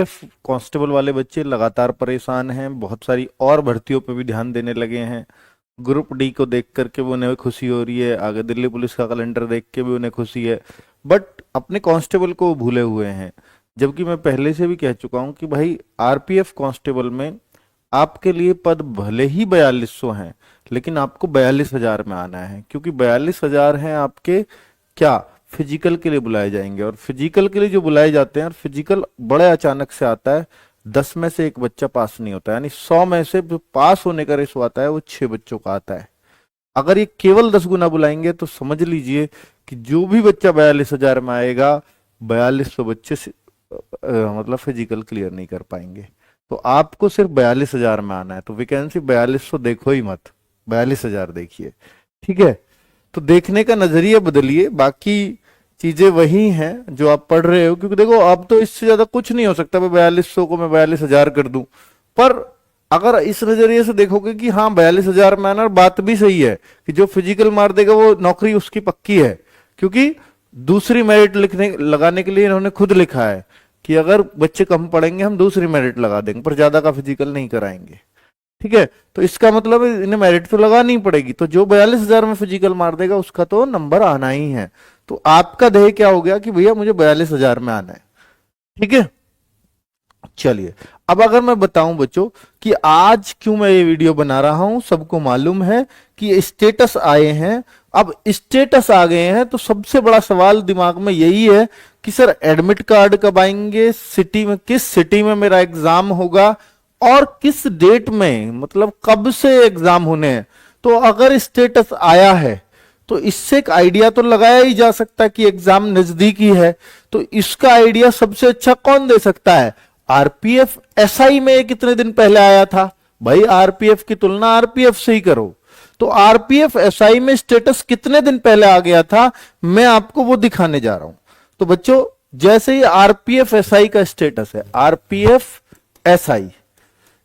Constable वाले बच्चे लगातार परेशान हैं, बहुत सारी और भर्तियों पे भी ध्यान देने लगे हैं। ग्रुप डी को देख करके भी उन्हें खुशी हो रही है, आगे दिल्ली पुलिस का कैलेंडर देख के भी उन्हें खुशी है, बट अपने कांस्टेबल को भूले हुए हैं। जबकि मैं पहले से भी कह चुका हूं कि भाई आरपीएफ कांस्टेबल में आपके लिए पद भले ही 4200 हैं, लेकिन आपको 42,000 में आना है, क्योंकि 42,000 हैं आपके क्या फिजिकल के लिए बुलाए जाएंगे। और फिजिकल के लिए जो बुलाए जाते हैं, और फिजिकल बड़े अचानक से आता है, 10 में से एक बच्चा पास नहीं होता है, यानी 100 में से जो पास होने का रेशो आता है वो 6 बच्चों का आता है। अगर ये केवल 10 गुना बुलाएंगे तो समझ लीजिए कि जो भी बच्चा 42,000 में आएगा, 4200 बच्चे मतलब फिजिकल क्लियर नहीं कर पाएंगे। तो आपको सिर्फ 42,000 में आना है, तो वैकेंसी 4200 देखो ही मत, 42,000 देखिए, ठीक है। तो देखने का नजरिया बदलिए, बाकी चीजें वही हैं जो आप पढ़ रहे हो, क्योंकि देखो अब तो इससे ज्यादा कुछ नहीं हो सकता। मैं 4200 को मैं 42,000 कर दूं, पर अगर इस नजरिए से देखोगे कि हाँ 42,000 में आना, बात भी सही है कि जो फिजिकल मार देगा वो नौकरी उसकी पक्की है, क्योंकि दूसरी मेरिट लिखने लगाने के लिए इन्होंने खुद लिखा है कि अगर बच्चे कम पढ़ेंगे हम दूसरी मेरिट लगा देंगे, पर ज्यादा का फिजिकल नहीं कराएंगे, ठीक है। तो इसका मतलब इन्हें मेरिट तो लगानी ही पड़ेगी, तो जो 42,000 में फिजिकल मार देगा उसका तो नंबर आना ही है। तो आपका ध्येय क्या हो गया कि भैया मुझे 42,000 में आना है, ठीक है। चलिए, अब अगर मैं बताऊं बच्चों कि आज क्यों मैं ये वीडियो बना रहा हूं, सबको मालूम है कि स्टेटस आए हैं। अब स्टेटस आ गए हैं तो सबसे बड़ा सवाल दिमाग में यही है कि सर एडमिट कार्ड कब आएंगे, सिटी में किस सिटी में मेरा एग्जाम होगा, और किस डेट में, मतलब कब से एग्जाम होने हैं। तो अगर स्टेटस आया है तो इससे एक आइडिया तो लगाया ही जा सकता है कि एग्जाम नजदीकी है। तो इसका आइडिया सबसे अच्छा कौन दे सकता है? आरपीएफ एसआई में कितने दिन पहले आया था भाई, आरपीएफ की तुलना आरपीएफ से ही करो। तो आरपीएफ एसआई में स्टेटस कितने दिन पहले आ गया था, मैं आपको वो दिखाने जा रहा हूं। तो बच्चों जैसे ही आरपीएफ एसआई का स्टेटस है, आरपीएफ एसआई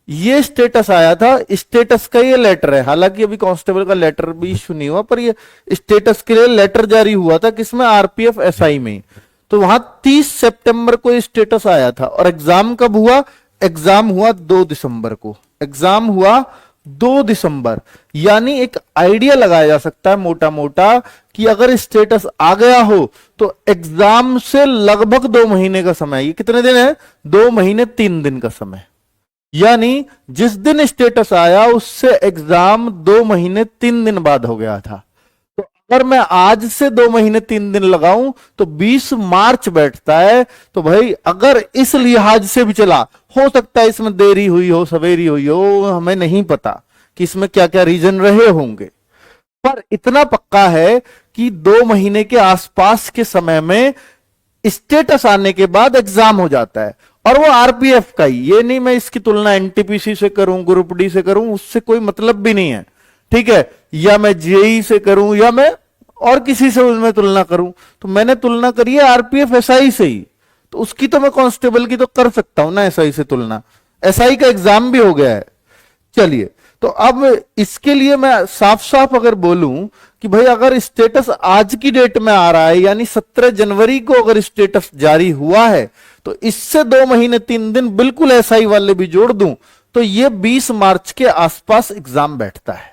ये स्टेटस आया था, स्टेटस का ये लेटर है, हालांकि अभी कांस्टेबल का लेटर भी इशू नहीं हुआ, पर ये स्टेटस के लिए लेटर जारी हुआ था किसमें, आरपीएफ एसआई में। तो वहां 30 सितंबर को स्टेटस आया था, और एग्जाम कब हुआ, एग्जाम हुआ 2 दिसंबर को, एग्जाम हुआ 2 दिसंबर। यानी एक आइडिया लगाया जा सकता है मोटा मोटा कि अगर स्टेटस आ गया हो तो एग्जाम से लगभग 2 महीने का समय, ये कितने दिन है, 2 महीने 3 दिन का समय। यानी जिस दिन स्टेटस आया उससे एग्जाम 2 महीने 3 दिन बाद हो गया था। तो अगर मैं आज से 2 महीने 3 दिन लगाऊं तो 20 मार्च बैठता है। तो भाई अगर इस लिहाज से भी चला, हो सकता है इसमें देरी हुई हो, सवेरी हुई हो, हमें नहीं पता कि इसमें क्या क्या रीजन रहे होंगे, पर इतना पक्का है कि 2 महीने के आसपास के समय में स्टेटस आने के बाद एग्जाम हो जाता है। और वो आरपीएफ का ही, ये नहीं मैं इसकी तुलना एनटीपीसी से करूं, ग्रुप डी से करूं, उससे कोई मतलब भी नहीं है, ठीक है, या मैं जेई से करूं, या मैं और किसी से उसमें तुलना करूं। तो मैंने तुलना करी है आरपीएफ एसआई से ही, तो उसकी तो मैं कांस्टेबल की तो कर सकता हूं ना एसआई से तुलना, एसआई का एग्जाम भी हो गया है। चलिए, तो अब इसके लिए मैं साफ साफ अगर बोलूं कि भाई अगर स्टेटस आज की डेट में आ रहा है, यानी 17 जनवरी को अगर स्टेटस जारी हुआ है, तो इससे 2 महीने 3 दिन बिल्कुल एसआई वाले भी जोड़ दूं तो ये 20 मार्च के आसपास एग्जाम बैठता है।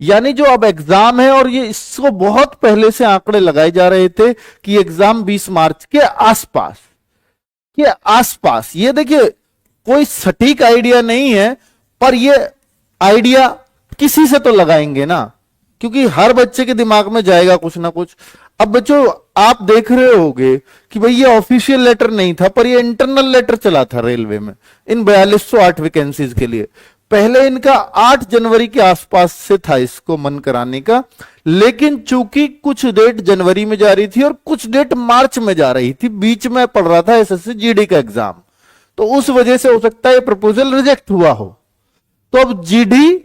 यानी जो अब एग्जाम है, और ये इसको बहुत पहले से आंकड़े लगाए जा रहे थे कि एग्जाम 20 मार्च के आसपास, ये देखिए कोई सटीक आइडिया नहीं है, पर ये आइडिया किसी से तो लगाएंगे ना, क्योंकि हर बच्चे के दिमाग में जाएगा कुछ ना कुछ। अब बच्चों आप देख रहे होंगे कि भाई ये ऑफिशियल लेटर नहीं था, पर ये इंटरनल लेटर चला था रेलवे में इन 4208 वैकेंसीज के लिए। पहले इनका 8 जनवरी के आसपास से था इसको मन कराने का, लेकिन चूंकि कुछ डेट जनवरी में जा रही थी और कुछ डेट मार्च में जा रही थी, बीच में पड़ रहा था एसएससी जीडी का एग्जाम, तो उस वजह से हो सकता है ये प्रपोजल रिजेक्ट हुआ हो। तो अब जीडी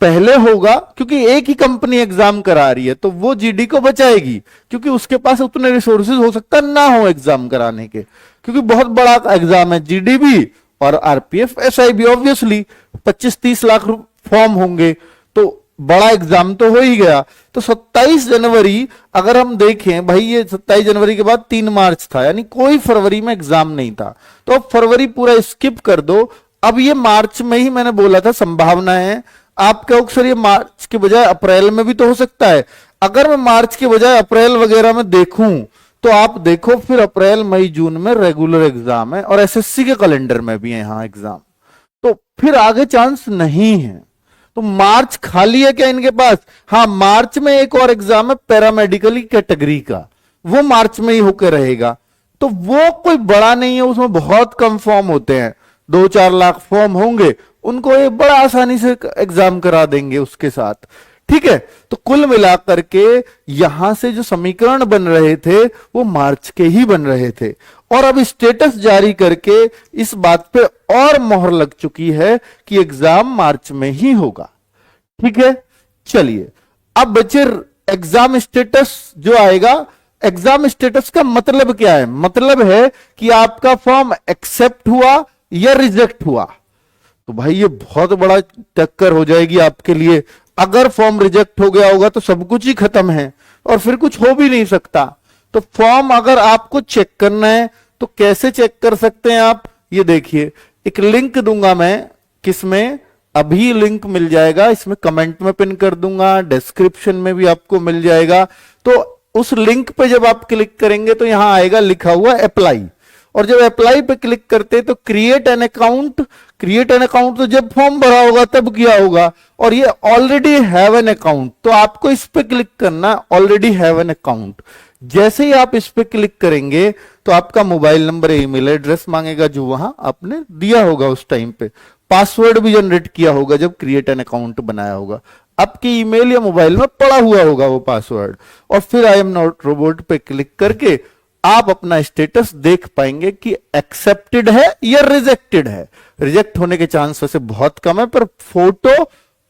पहले होगा, क्योंकि एक ही कंपनी एग्जाम करा रही है, तो वो जीडी को बचाएगी, क्योंकि उसके पास उतने रिसोर्सेज हो सकता ना हो एग्जाम कराने के, क्योंकि बहुत बड़ा एग्जाम है जीडी भी और आरपीएफ एसआई भी। ऑब्वियसली 25-30 लाख फॉर्म होंगे, तो बड़ा एग्जाम तो हो ही गया। तो 27 जनवरी अगर हम देखें भाई, ये 27 जनवरी के बाद 3 मार्च था, यानी कोई फरवरी में एग्जाम नहीं था। तो अब फरवरी पूरा स्किप कर दो। अब ये मार्च में ही मैंने बोला था संभावना है। आप कहोगे सर ये मार्च के बजाय अप्रैल में भी तो हो सकता है। अगर मैं मार्च के बजाय अप्रैल वगैरह में देखूं तो आप देखो फिर अप्रैल मई जून में रेगुलर एग्जाम है और एसएससी के कैलेंडर में भी है यहां एग्जाम, तो फिर आगे चांस नहीं है। तो मार्च खाली है क्या इनके पास? हाँ, मार्च में एक और एग्जाम है पैरामेडिकल कैटेगरी का, वो मार्च में ही होकर रहेगा। तो वो कोई बड़ा नहीं है, उसमें बहुत कम फॉर्म होते हैं, 2-4 लाख फॉर्म होंगे, उनको ये बड़ा आसानी से एग्जाम करा देंगे उसके साथ। ठीक है, तो कुल मिलाकर के यहां से जो समीकरण बन रहे थे वो मार्च के ही बन रहे थे, और अब स्टेटस जारी करके इस बात पे और मोहर लग चुकी है कि एग्जाम मार्च में ही होगा। ठीक है, चलिए अब बच्चे एग्जाम स्टेटस जो आएगा, एग्जाम स्टेटस का मतलब क्या है? मतलब है कि आपका फॉर्म एक्सेप्ट हुआ या रिजेक्ट हुआ। तो भाई ये बहुत बड़ा टक्कर हो जाएगी आपके लिए। अगर फॉर्म रिजेक्ट हो गया होगा तो सब कुछ ही खत्म है और फिर कुछ हो भी नहीं सकता। तो फॉर्म अगर आपको चेक करना है तो कैसे चेक कर सकते हैं आप? ये देखिए, एक लिंक दूंगा मैं, किसमें अभी लिंक मिल जाएगा, इसमें कमेंट में पिन कर दूंगा, डिस्क्रिप्शन में भी आपको मिल जाएगा। तो उस लिंक पे जब आप क्लिक करेंगे तो यहां आएगा लिखा हुआ अप्लाई, और जब अप्लाई पे क्लिक करते हैं तो create an account. Create an account तो जब फॉर्म भरा होगा तब किया होगा, और ये ऑलरेडी हैव एन अकाउंट, तो आपको इस पे क्लिक करना, ऑलरेडी हैव एन अकाउंट। जैसे ही आप इस पे क्लिक करेंगे तो आपका मोबाइल नंबर, ईमेल एड्रेस मांगेगा जो वहां आपने दिया होगा उस टाइम पे, पासवर्ड भी जनरेट किया होगा जब क्रिएट एन अकाउंट बनाया होगा, आपके ईमेल या मोबाइल में पड़ा हुआ होगा वो पासवर्ड, और फिर आई एम नॉट रोबोट पे क्लिक करके आप अपना स्टेटस देख पाएंगे कि एक्सेप्टेड है या रिजेक्टेड है। रिजेक्ट होने के चांस वैसे बहुत कम है, पर फोटो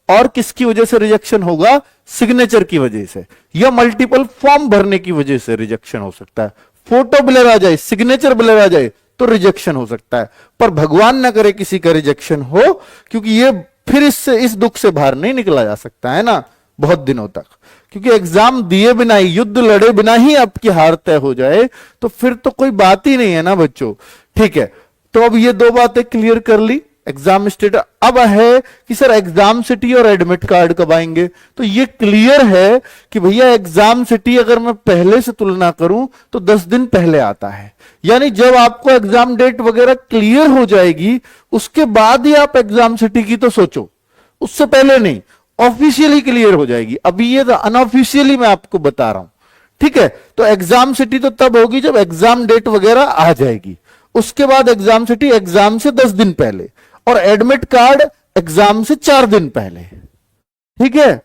और किसकी वजह से रिजेक्शन होगा? सिग्नेचर की वजह से, या मल्टीपल फॉर्म भरने की वजह से रिजेक्शन हो सकता है। फोटो ब्लर आ जाए, सिग्नेचर ब्लर आ जाए तो रिजेक्शन हो सकता है, पर भगवान ना करे किसी का रिजेक्शन हो, क्योंकि ये फिर इससे, इस दुख से बाहर नहीं निकला जा सकता है ना बहुत दिनों तक। क्योंकि एग्जाम दिए बिना ही, युद्ध लड़े बिना ही आपकी हार तय हो जाए तो फिर तो कोई बात ही नहीं है ना बच्चों। ठीक है, तो अब ये दो बातें क्लियर कर ली एग्जाम स्टेटस। अब है कि सर एग्जाम सिटी और एडमिट कार्ड कब आएंगे? तो ये क्लियर है कि भैया एग्जाम सिटी अगर मैं पहले से तुलना करूं तो 10 दिन पहले आता है, यानी जब आपको एग्जाम डेट वगैरह क्लियर हो जाएगी उसके बाद ही आप एग्जाम सिटी की तो सोचो, उससे पहले नहीं। ऑफिशियली क्लियर हो जाएगी, अभी ये अनऑफिशियली मैं आपको बता रहा हूं। ठीक है, तो एग्जाम सिटी तो तब होगी जब एग्जाम डेट वगैरह आ जाएगी, उसके बाद एग्जाम सिटी एग्जाम से 10 दिन पहले, और एडमिट कार्ड एग्जाम से 4 दिन पहले। ठीक है,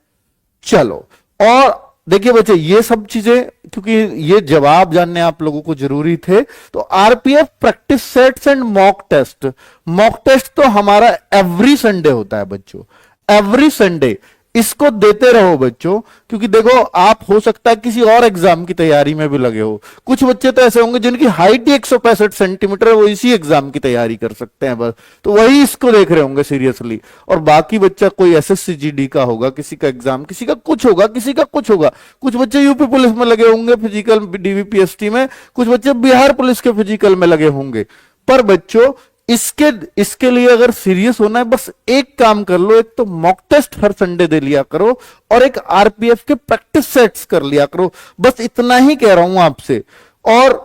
चलो और देखिए बच्चे ये सब चीजें, क्योंकि ये जवाब जानने आप लोगों को जरूरी थे, तो RPF practice sets and mock test. Mock test तो हमारा एवरी संडे होता है बच्चों, एवरी संडे। इसको देते रहो बच्चों, क्योंकि देखो आप हो सकता है किसी और एग्जाम की तैयारी में भी लगे हो। कुछ बच्चे तो ऐसे होंगे जिनकी हाइट ही 165 सेंटीमीटर है, वो इसी एग्जाम की तैयारी कर सकते हैं बस, तो वही इसको देख रहे होंगे सीरियसली। और बाकी बच्चा कोई एसएससी जीडी का होगा, किसी का एग्जाम, किसी का कुछ होगा, किसी का कुछ होगा। कुछ बच्चे यूपी पुलिस में लगे होंगे फिजिकल डीवीपीएसटी में, कुछ बच्चे बिहार पुलिस के फिजिकल में लगे होंगे। पर बच्चों इसके लिए अगर सीरियस होना है, बस एक काम कर लो, एक तो मॉक टेस्ट हर संडे दे लिया करो और एक आरपीएफ के प्रैक्टिस सेट्स कर लिया करो, बस इतना ही कह रहा हूं आपसे। और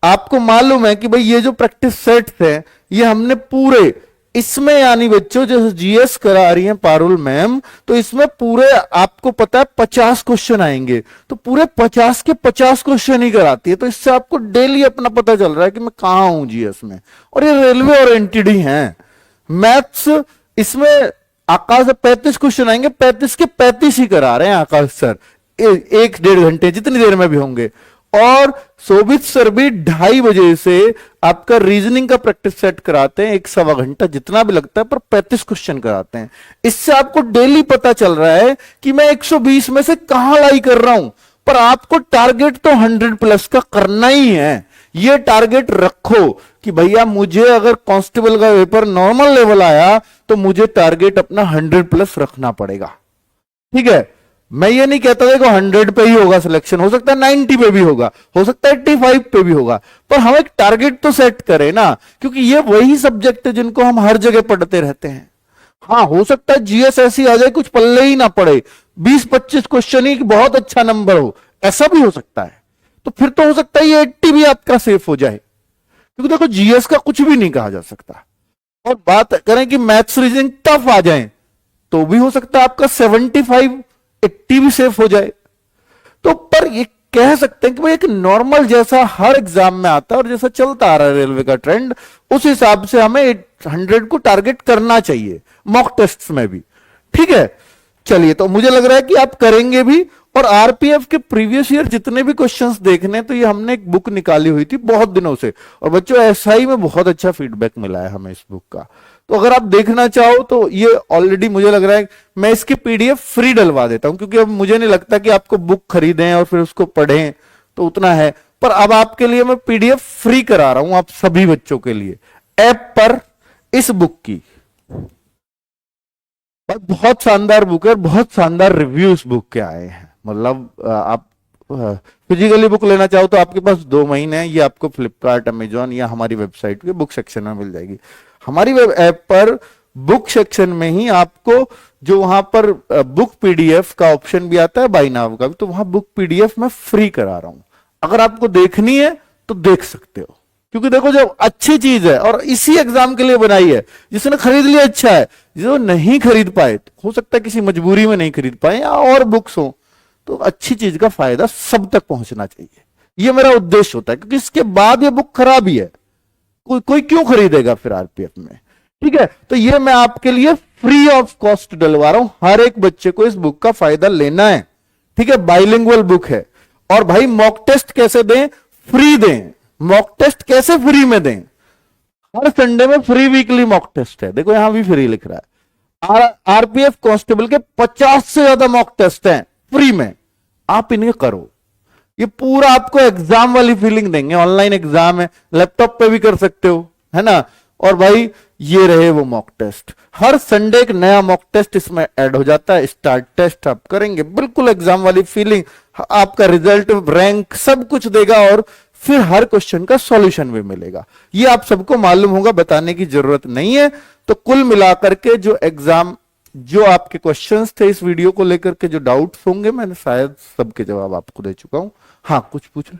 आपको मालूम है कि भाई ये जो प्रैक्टिस सेट्स है ये हमने पूरे, इसमें यानी बच्चों जैसे जीएस करा रही हैं पारुल मैम, तो इसमें पूरे आपको पता है 50 क्वेश्चन आएंगे, तो पूरे 50 के 50 क्वेश्चन ही कराती है। तो इससे आपको डेली अपना पता चल रहा है कि मैं कहां हूं जीएस में। और ये रेलवे ओरिएंटेड ही हैं। मैथ्स इसमें आकाश से 35 क्वेश्चन आएंगे, 35 के 35 ही करा रहे हैं आकाश सर, 1-1.5 घंटे जितनी देर में भी होंगे। और शोभित सर भी 2:30 बजे से आपका रीजनिंग का प्रैक्टिस सेट कराते हैं, 1-1.25 घंटा जितना भी लगता है, पर 35 क्वेश्चन कराते हैं। इससे आपको डेली पता चल रहा है कि मैं 120 में से कहां लाई कर रहा हूं। पर आपको टारगेट तो 100+ का करना ही है। ये टारगेट रखो कि भैया मुझे अगर कांस्टेबल का पेपर नॉर्मल लेवल आया तो मुझे टारगेट अपना 100+ रखना पड़ेगा। ठीक है, मैं ये नहीं कहता देखो 100 पे ही होगा सिलेक्शन, हो सकता है 90 पे भी होगा, हो सकता है 85 पे भी होगा, पर हम एक टारगेट तो सेट करें ना, क्योंकि ये वही सब्जेक्ट है जिनको हम हर जगह पढ़ते रहते हैं। हाँ, हो सकता है जीएस ऐसी आ जाए कुछ पल्ले ही ना पड़े, 20-25 क्वेश्चन ही बहुत अच्छा नंबर हो, ऐसा भी हो सकता है। तो फिर तो हो सकता है ये 80 भी आपका सेफ हो जाए, क्योंकि देखो जीएस का कुछ भी नहीं कहा जा सकता। और बात करें कि मैथ्स रीजनिंग टफ आ जाए, तो भी हो सकता है आपका 75-80 भी सेफ हो जाए। तो पर ये कह सकते हैं कि भाई एक नॉर्मल जैसा हर एग्जाम में आता है और जैसा चलता आ रहा है रेलवे का ट्रेंड, उस हिसाब से हमें 100 को टारगेट करना चाहिए मॉक टेस्ट में भी। ठीक है, चलिए, तो मुझे लग रहा है कि आप करेंगे भी। और आरपीएफ के प्रीवियस ईयर जितने भी क्वेश्चंस देखने, तो ये हमने एक बुक निकाली हुई थी बहुत दिनों से, और बच्चों एसआई में बहुत अच्छा फीडबैक मिला है हमें इस बुक का। तो अगर आप देखना चाहो तो ये ऑलरेडी मुझे लग रहा है मैं इसकी पीडीएफ फ्री डलवा देता हूं, क्योंकि अब मुझे नहीं लगता कि आपको बुक खरीदें और फिर उसको पढ़ें, तो उतना है। पर अब आपके लिए मैं पीडीएफ फ्री करा रहा हूं आप सभी बच्चों के लिए ऐप पर इस बुक की। बहुत शानदार बुक है, बहुत शानदार रिव्यू इस बुक के आए हैं। मतलब आप फिजिकली बुक लेना चाहो तो आपके पास 2 महीने हैं, ये आपको फ्लिपकार्ट, अमेजॉन या हमारी वेबसाइट के बुक सेक्शन में मिल जाएगी। हमारी वेब ऐप पर बुक सेक्शन में ही आपको जो वहां पर बुक पीडीएफ का ऑप्शन भी आता है, बाय नाउ का भी, तो वहां बुक पीडीएफ मैं फ्री करा रहा हूं। अगर आपको देखनी है तो देख सकते हो, क्योंकि देखो जब अच्छी चीज है और इसी एग्जाम के लिए बनाई है, जिसने खरीद लिया अच्छा है, जो नहीं खरीद पाए तो हो सकता है किसी मजबूरी में नहीं खरीद पाए या और बुक्स हो, तो अच्छी चीज का फायदा सब तक पहुंचना चाहिए, ये मेरा उद्देश्य होता है। क्योंकि इसके बाद ये बुक खराब ही है, कोई क्यों खरीदेगा फिर आरपीएफ में। ठीक है, तो ये मैं आपके लिए फ्री ऑफ कॉस्ट डलवा रहा हूं, हर एक बच्चे को इस बुक का फायदा लेना है। ठीक है, बाइलिंगुअल बुक है। और भाई मॉक टेस्ट कैसे दें? फ्री दें। मॉक टेस्ट कैसे फ्री में दें? हर संडे में फ्री वीकली मॉक टेस्ट है, देखो यहां भी फ्री लिख रहा है। आरपीएफ कांस्टेबल के 50 से ज्यादा मॉक टेस्ट हैं फ्री में, आप इन्हें करो। ये पूरा आपको एग्जाम वाली फीलिंग देंगे, ऑनलाइन एग्जाम है, लैपटॉप पे भी कर सकते हो, है ना। और भाई ये रहे वो मॉक टेस्ट, हर संडे एक नया मॉक टेस्ट इसमें ऐड हो जाता है। स्टार्ट टेस्ट आप करेंगे, बिल्कुल एग्जाम वाली फीलिंग, आपका रिजल्ट, रैंक सब कुछ देगा, और फिर हर क्वेश्चन का सॉल्यूशन भी मिलेगा। ये आप सबको मालूम होगा, बताने की जरूरत नहीं है। तो कुल मिलाकर के जो एग्जाम, जो आपके क्वेश्चंस थे इस वीडियो को लेकर के, जो डाउट्स होंगे, मैंने शायद सबके जवाब आपको दे चुका हूं। हाँ, कुछ पूछ रहे?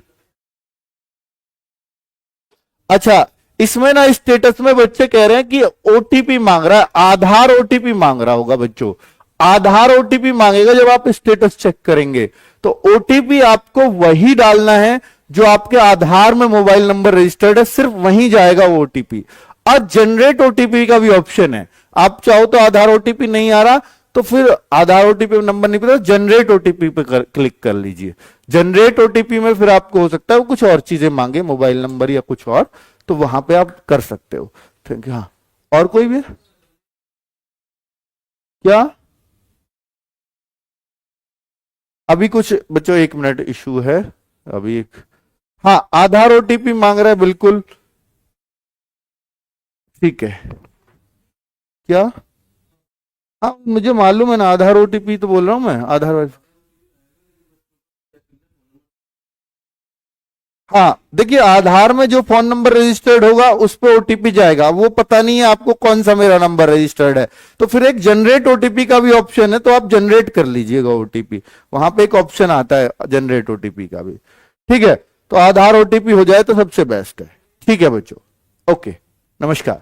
अच्छा, इसमें ना स्टेटस में बच्चे कह रहे हैं कि ओटीपी मांग रहा है, आधार ओटीपी मांग रहा होगा बच्चों। आधार ओटीपी मांगेगा जब आप स्टेटस चेक करेंगे, तो ओटीपी आपको वही डालना है जो आपके आधार में मोबाइल नंबर रजिस्टर्ड है, सिर्फ वहीं जाएगा वो ओटीपी। और जनरेट ओटीपी का भी ऑप्शन है, आप चाहो तो आधार ओटीपी नहीं आ रहा तो फिर आधार ओटीपी नंबर नहीं पता, जनरेट ओटीपी पे क्लिक कर लीजिए। जनरेट ओटीपी में फिर आपको हो सकता है वो कुछ और चीजें मांगे, मोबाइल नंबर या कुछ और, तो वहां पे आप कर सकते हो। Thank you. हाँ, और कोई भी क्या? अभी कुछ बच्चों 1 मिनट इशू है अभी एक। हाँ, आधार ओटीपी मांग रहा है, बिल्कुल ठीक है। क्या? हाँ, मुझे मालूम है ना, आधार ओटीपी तो बोल रहा हूं मैं, आधार। हाँ, देखिए आधार में जो फोन नंबर रजिस्टर्ड होगा उस पर ओटीपी जाएगा, वो पता नहीं है आपको कौन सा मेरा नंबर रजिस्टर्ड है, तो फिर एक जनरेट ओटीपी का भी ऑप्शन है, तो आप जनरेट कर लीजिएगा ओटीपी, वहां पे एक ऑप्शन आता है जनरेट ओटीपी का भी। ठीक है, तो आधार ओटीपी हो जाए तो सबसे बेस्ट है। ठीक है बच्चों, ओके, नमस्कार।